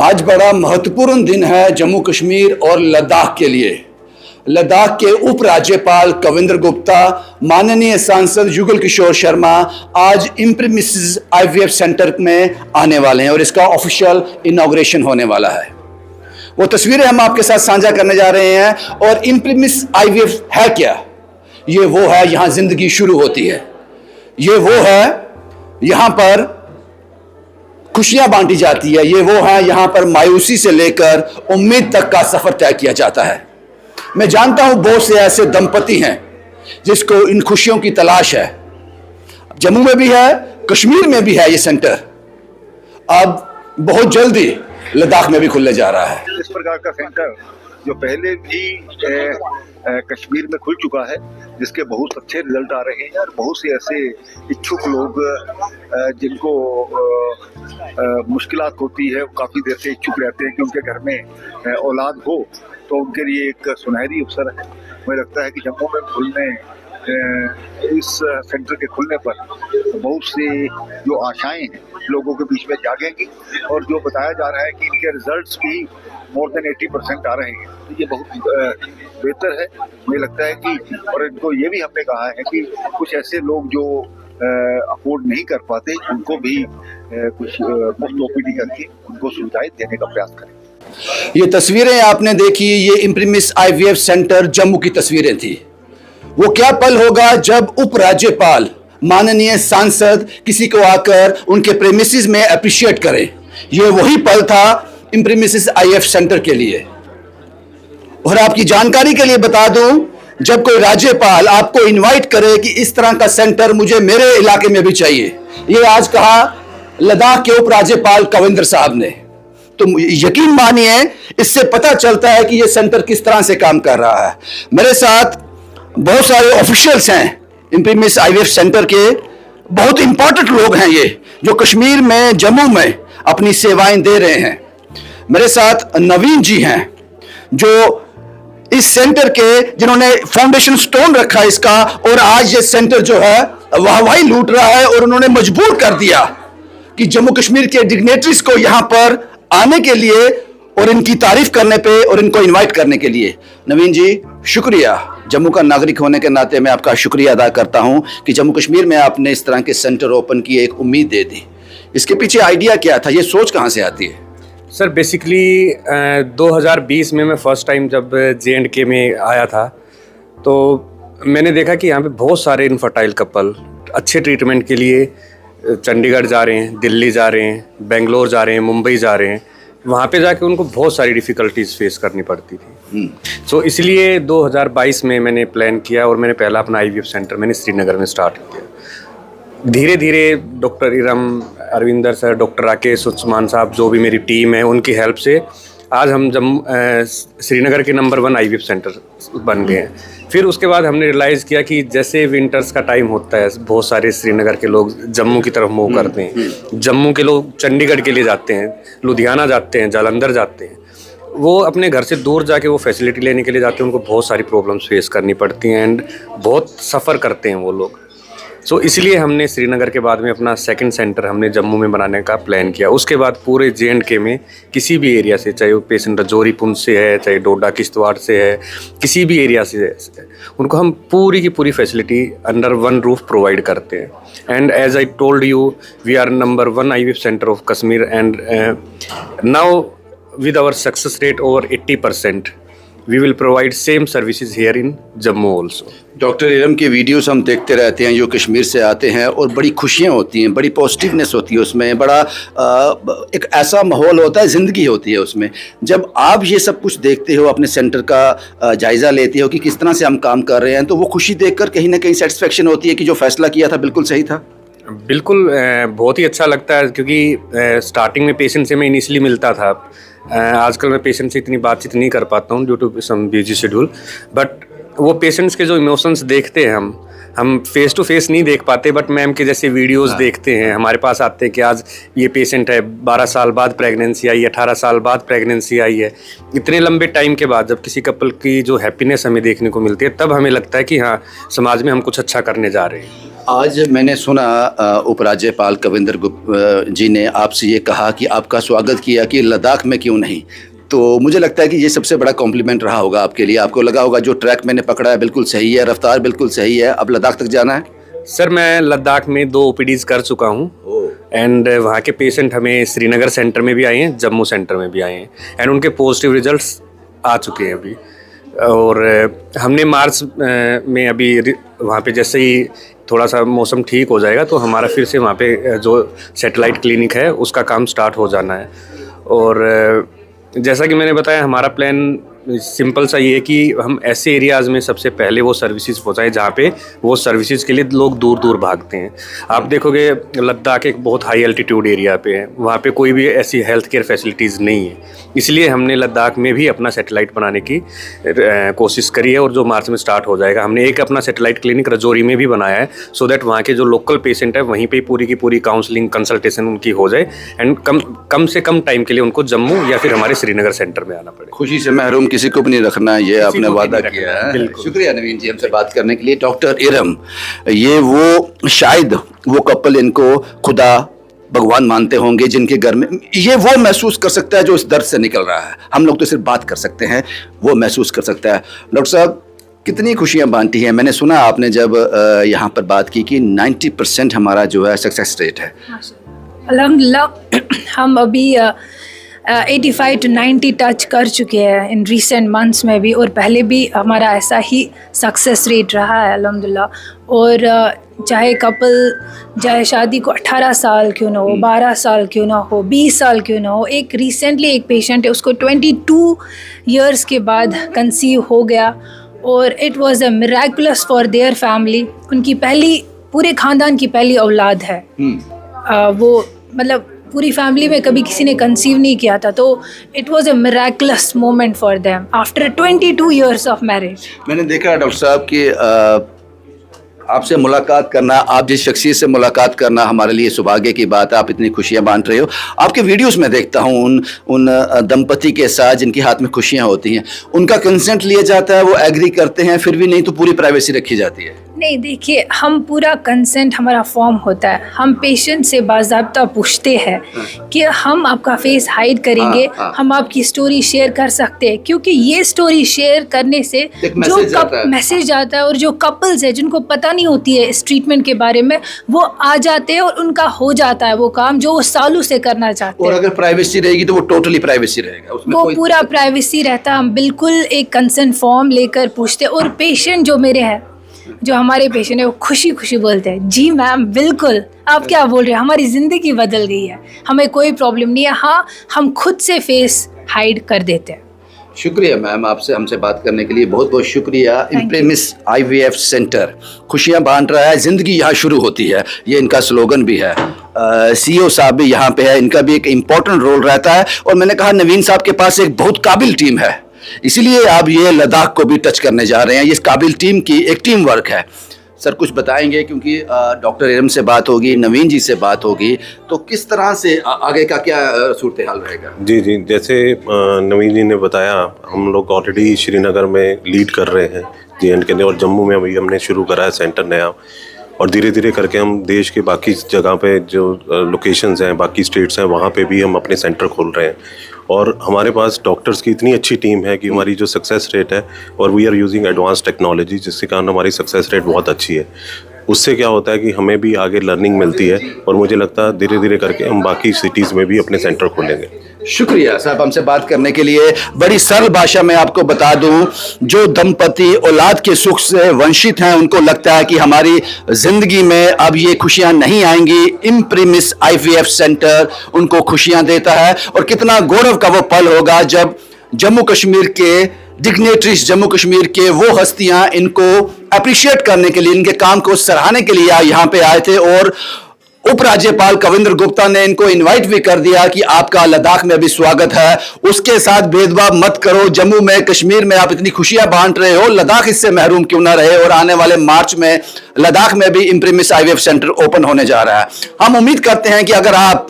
आज बड़ा महत्वपूर्ण दिन है जम्मू कश्मीर और लद्दाख के लिए। लद्दाख के उपराज्यपाल कविंद्र गुप्ता, माननीय सांसद युगल किशोर शर्मा आज इम्प्रीमिसेस IVF सेंटर में आने वाले हैं और इसका ऑफिशियल इनॉग्रेशन होने वाला है। वो तस्वीरें हम आपके साथ साझा करने जा रहे हैं। और इम्प्रीमिसेस IVF है क्या? ये वो है यहाँ जिंदगी शुरू होती है, ये वो है यहाँ पर खुशियां बांटी जाती है, ये वो है यहाँ पर मायूसी से लेकर उम्मीद तक का सफर तय किया जाता है। मैं जानता हूं बहुत से ऐसे दंपति हैं जिसको इन खुशियों की तलाश है। जम्मू में भी है, कश्मीर में भी है ये सेंटर, अब बहुत जल्दी लद्दाख में भी खुलने जा रहा है। इस प्रकार का सेंटर जो पहले भी कश्मीर में खुल चुका है, जिसके बहुत अच्छे रिजल्ट आ रहे हैं और बहुत से ऐसे इच्छुक लोग जिनको मुश्किलात होती है, काफ़ी देर से इच्छुक रहते हैं कि उनके घर में औलाद हो, तो उनके लिए एक सुनहरी अवसर है। मुझे लगता है कि जम्मू में खुलने इस सेंटर के खुलने पर बहुत सी जो आशाएं हैं लोगों के बीच में जागेंगी और जो बताया जा रहा है कि इनके रिजल्ट्स भी मोर देन 80% आ रहे हैं, तो ये बहुत बेहतर है। मुझे लगता है कि और इनको ये भी हमने कहा है कि कुछ ऐसे लोग जो अफोर्ड नहीं कर पाते, उनको भी कुछ मुफ्त OPD करके उनको सुविधाएं देने का प्रयास करें। ये तस्वीरें आपने देखी, ये इम्प्रीमिसेस IVF सेंटर जम्मू की तस्वीरें थी। वो क्या पल होगा जब उपराज्यपाल, माननीय सांसद किसी को आकर उनके प्रेमिसेस में अप्रिशिएट करें। ये वही पल था इम्प्रीमिसेस IVF सेंटर के लिए। और आपकी जानकारी के लिए बता दूं, जब कोई राज्यपाल आपको इनवाइट करे कि इस तरह का सेंटर मुझे मेरे इलाके में भी चाहिए, ये आज कहा लद्दाख के उपराज्यपाल कविंद्र साहब ने, तो यकीन मानिए इससे पता चलता है कि ये सेंटर किस तरह से काम कर रहा है। मेरे साथ बहुत सारे ऑफिशियल्स हैं इम्प्रीमिसेस IVF सेंटर के, बहुत इंपॉर्टेंट लोग हैं ये, जो कश्मीर में, जम्मू में अपनी सेवाएं दे रहे हैं। मेरे साथ नवीन जी हैं जो इस सेंटर के, जिन्होंने फाउंडेशन स्टोन रखा इसका, और आज ये सेंटर जो है वाहवाही लूट रहा है और उन्होंने मजबूर कर दिया कि जम्मू कश्मीर के डिग्नेटरीज को यहां पर आने के लिए और इनकी तारीफ करने पे और इनको इनवाइट करने के लिए। नवीन जी, शुक्रिया। जम्मू का नागरिक होने के नाते मैं आपका शुक्रिया अदा करता हूं कि जम्मू कश्मीर में आपने इस तरह के सेंटर ओपन किए, एक उम्मीद दे दी। इसके पीछे आइडिया क्या था, ये सोच कहां से आती है? सर बेसिकली 2020 में मैं फ़र्स्ट टाइम जब J&K में आया था, तो मैंने देखा कि यहाँ पे बहुत सारे इनफर्टाइल कपल अच्छे ट्रीटमेंट के लिए चंडीगढ़ जा रहे हैं, दिल्ली जा रहे हैं, बेंगलोर जा रहे हैं, मुंबई जा रहे हैं। वहाँ पे जाके उनको बहुत सारी डिफ़िकल्टीज फेस करनी पड़ती थी। सो इसलिए 2022 में मैंने प्लान किया और मैंने पहला अपना IVF सेंटर मैंने श्रीनगर में स्टार्ट किया। धीरे धीरे doctor Iram, Arvinder sir, doctor Rakesh, Usman साहब, जो भी मेरी टीम है, उनकी हेल्प से आज हम श्रीनगर के नंबर 1 IVF सेंटर बन गए हैं। फिर उसके बाद हमने रियलाइज़ किया कि जैसे विंटर्स का टाइम होता है, बहुत सारे श्रीनगर के लोग जम्मू की तरफ मूव करते हैं, जम्मू के लोग चंडीगढ़ के लिए जाते हैं, लुधियाना जाते हैं, जालंधर जाते हैं। वो अपने घर से दूर जाके वो फैसिलिटी लेने के लिए जाते हैं, उनको बहुत सारी प्रॉब्लम्स फेस करनी पड़ती हैं एंड बहुत सफ़र करते हैं वो लोग। सो इसलिए हमने श्रीनगर के बाद में अपना सेकंड सेंटर हमने जम्मू में बनाने का प्लान किया। उसके बाद पूरे J&K में किसी भी एरिया से, चाहे वो पेशेंट रजौरी पुंछ से है, चाहे डोडा किश्तवाड़ से है, किसी भी एरिया से है, उनको हम पूरी की पूरी फैसिलिटी अंडर 1 रूफ प्रोवाइड करते हैं। And as I told you, we are number 1 IVF centre of Kashmir and now with our success rate over 80%, we will provide same services here in Jammu also. Doctor Iram की videos हम देखते रहते हैं, जो कश्मीर से आते हैं, और बड़ी खुशियाँ होती हैं, बड़ी पॉजिटिवनेस होती है उसमें, बड़ा एक ऐसा माहौल होता है, ज़िंदगी होती है उसमें। जब आप ये सब कुछ देखते हो, अपने सेंटर का जायज़ा लेते हो कि किस तरह से हम काम कर रहे हैं, तो वो खुशी देखकर कहीं ना कहीं सेटिस्फेक्शन होती है कि जो फैसला किया था बिल्कुल सही था। बिल्कुल, बहुत ही अच्छा लगता है, क्योंकि स्टार्टिंग में पेशेंट से मैं इनिशियली मिलता था। आजकल मैं पेशेंट से इतनी बातचीत नहीं कर पाता हूँ due to some busy schedule, but वो पेशेंट्स के जो इमोशंस देखते हैं हम फेस टू फेस नहीं देख पाते, बट मैम के जैसे वीडियोस देखते हैं, हमारे पास आते हैं कि आज ये पेशेंट है, 12 साल बाद प्रेगनेंसी आई है, 18 साल बाद प्रेगनेंसी आई है। इतने लंबे टाइम के बाद जब किसी कपल की जो हैप्पीनेस हमें देखने को मिलती है, तब हमें लगता है कि हाँ, समाज में हम कुछ अच्छा करने जा रहे हैं। आज मैंने सुना उपराज्यपाल कविंद्र गुप्ता जी ने आपसे ये कहा कि आपका स्वागत किया कि लद्दाख में क्यों नहीं, तो मुझे लगता है कि ये सबसे बड़ा कॉम्प्लीमेंट रहा होगा आपके लिए। आपको लगा होगा जो ट्रैक मैंने पकड़ा है बिल्कुल सही है, रफ्तार बिल्कुल सही है, अब लद्दाख तक जाना है। सर मैं लद्दाख में 2 OPDs कर चुका हूँ एंड वहाँ के पेशेंट हमें श्रीनगर सेंटर में भी आए हैं, जम्मू सेंटर में भी आए हैं एंड उनके पॉजिटिव रिजल्ट्स आ चुके हैं अभी। और हमने मार्च में अभी वहाँ पे जैसे ही थोड़ा सा मौसम ठीक हो जाएगा तो हमारा फिर से वहाँ पे जो सैटेलाइट क्लिनिक है उसका काम स्टार्ट हो जाना है। और जैसा कि मैंने बताया हमारा प्लान सिंपल सा ये है कि हम ऐसे एरियाज़ में सबसे पहले वो सर्विसेज पहुँचाएं जहाँ पे वो सर्विसेज के लिए लोग दूर दूर भागते हैं। आप देखोगे लद्दाख एक बहुत हाई एल्टीट्यूड एरिया पे है, वहाँ पे कोई भी ऐसी हेल्थ केयर फैसिलिटीज़ नहीं है, इसलिए हमने लद्दाख में भी अपना सैटेलाइट बनाने की कोशिश करी है। और जो मार्च में स्टार्ट हो जाएगा, हमने एक अपना सैटेलाइट क्लिनिक रजौरी में भी बनाया है सो दैट वहाँ के जो लोकल पेशेंट है वहीं पर पूरी की पूरी काउंसलिंग कंसल्टेशन उनकी हो जाए एंड कम से कम टाइम के लिए उनको जम्मू या फिर हमारे श्रीनगर सेंटर में आना पड़े। खुशी से महरूम किसी को भी नहीं रखना, ये आपने वादा किया है। शुक्रिया नवीन जी हमसे बात करने के लिए। डॉक्टर इरम, ये वो शायद वो कपल इनको खुदा भगवान मानते होंगे जिनके घर में ये वो महसूस कर सकता है जो इस दर्द से निकल रहा है। हम लोग तो सिर्फ बात कर सकते हैं, वो महसूस कर सकता है। डॉक्टर साहब कितनी खुशियां बांटी हैं। मैंने सुना आपने जब यहाँ पर बात की कि 90% हमारा जो है सक्सेस रेट है। अल्हम्दुलिल्लाह हम अभी 85 to 90 टच कर चुके हैं इन रिसेंट मंथ्स में भी, और पहले भी हमारा ऐसा ही सक्सेस रेट रहा है अल्हम्दुलिल्लाह। और चाहे कपल चाहे शादी को 18 साल क्यों ना हो, 12 साल क्यों ना हो, 20 साल क्यों ना हो, एक रिसेंटली एक पेशेंट है उसको 22 इयर्स के बाद कंसीव हो गया और it was a miraculous for their family. उनकी पहली पूरे ख़ानदान की पहली औलाद है। वो मतलब पूरी फैमिली में कभी किसी ने कंसीव नहीं किया था, तो it was a miraculous moment for them after 22 years of marriage. मैंने देखा डॉक्टर साहब कि आपसे मुलाकात करना, आप जिस शख्सियत से मुलाकात करना हमारे लिए सौभाग्य की बात है। आप इतनी खुशियां बांट रहे हो। आपके वीडियोस में देखता हूं उन दंपति के साथ जिनके हाथ में खुशियां होती हैं, उनका कंसेंट लिया जाता है, वो एग्री करते हैं, फिर भी नहीं तो पूरी प्राइवेसी रखी जाती है। नहीं, देखिए हम पूरा कंसेंट हमारा फॉर्म होता है। हम पेशेंट से बाज़ाब्ता पूछते हैं कि हम आपका फेस हाइड करेंगे, हम आपकी स्टोरी शेयर कर सकते हैं, क्योंकि ये स्टोरी शेयर करने से जो मैसेज आता है और जो कपल्स है जिनको पता नहीं होती है इस ट्रीटमेंट के बारे में, वो आ जाते हैं और उनका हो जाता है वो काम जो वो सालों से करना चाहते हैं। और अगर प्राइवेसी रहेगी तो वो टोटली प्राइवेसी रहेगा, उसमें वो पूरा प्राइवेसी रहता है। हम बिल्कुल एक कंसेंट फॉर्म लेकर पूछते हैं और पेशेंट जो मेरे हैं, जो हमारे पेशेंट है, वो खुशी खुशी बोलते हैं जी मैम बिल्कुल, आप क्या बोल रहे हैं, हमारी ज़िंदगी बदल गई है, हमें कोई प्रॉब्लम नहीं है। हाँ, हम खुद से फेस हाइड कर देते हैं। शुक्रिया मैम, आपसे हमसे बात करने के लिए बहुत बहुत शुक्रिया। इम्प्रेमिस IVF सेंटर खुशियां बांट रहा है, ज़िंदगी यहाँ शुरू होती है, ये इनका स्लोगन भी है। CEO साहब भी यहाँ पे है, इनका भी एक इम्पोर्टेंट रोल रहता है। और मैंने कहा नवीन साहब के पास एक बहुत काबिल टीम है, इसीलिए आप ये लद्दाख को भी टच करने जा रहे हैं। ये काबिल टीम की एक टीम वर्क है। सर कुछ बताएंगे, क्योंकि डॉक्टर इरम से बात होगी, नवीन जी से बात होगी, तो किस तरह से आगे का क्या सूरत हाल रहेगा? जी, जैसे नवीन जी ने बताया, हम लोग ऑलरेडी श्रीनगर में लीड कर रहे हैं JNK के लिए, और जम्मू में अभी हमने शुरू करा है सेंटर नया, और धीरे धीरे करके हम देश के बाकी जगह पे जो लोकेशंस हैं, बाकी स्टेट्स हैं, वहाँ पे भी हम अपने सेंटर खोल रहे हैं। और हमारे पास डॉक्टर्स की इतनी अच्छी टीम है कि हमारी जो सक्सेस रेट है, और we are using advance technology, जिसके कारण हमारी सक्सेस रेट बहुत अच्छी है। उससे क्या होता है कि हमें भी आगे लर्निंग मिलती है, और मुझे लगता है धीरे धीरे करके हम बाकी सिटीज़ में भी अपने सेंटर खोलेंगे। शुक्रिया साहब हमसे बात करने के लिए। बड़ी सरल भाषा में आपको बता दूं, जो दंपति औलाद के सुख से वंचित हैं, उनको लगता है कि हमारी जिंदगी में अब ये खुशियां नहीं आएंगी, इम्प्रेमिस IVF सेंटर उनको खुशियां देता है। और कितना गौरव का वो पल होगा जब जम्मू कश्मीर के डिग्नेटरीज, जम्मू कश्मीर के वो हस्तियां इनको अप्रिशिएट करने के लिए, इनके काम को सराहने के लिए यहाँ पे आए थे। और उपराज्यपाल कविंद्र गुप्ता ने इनको इनवाइट भी कर दिया कि आपका लद्दाख में भी स्वागत है, उसके साथ भेदभाव मत करो, जम्मू में कश्मीर में आप इतनी खुशियां बांट रहे हो, लद्दाख इससे महरूम क्यों ना रहे। और आने वाले मार्च में लद्दाख में भी इम्प्रेमिस IVF सेंटर ओपन होने जा रहा है। हम उम्मीद करते हैं कि अगर आप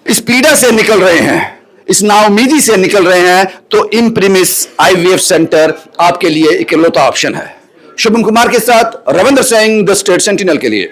इस पीड़ा से निकल रहे हैं, इस नाउमीदी से निकल रहे हैं, तो इम्प्रेमिस IVF सेंटर आपके लिए इकलौता ऑप्शन है। शुभम कुमार के साथ Ravindra Singh, the state sentinel के लिए।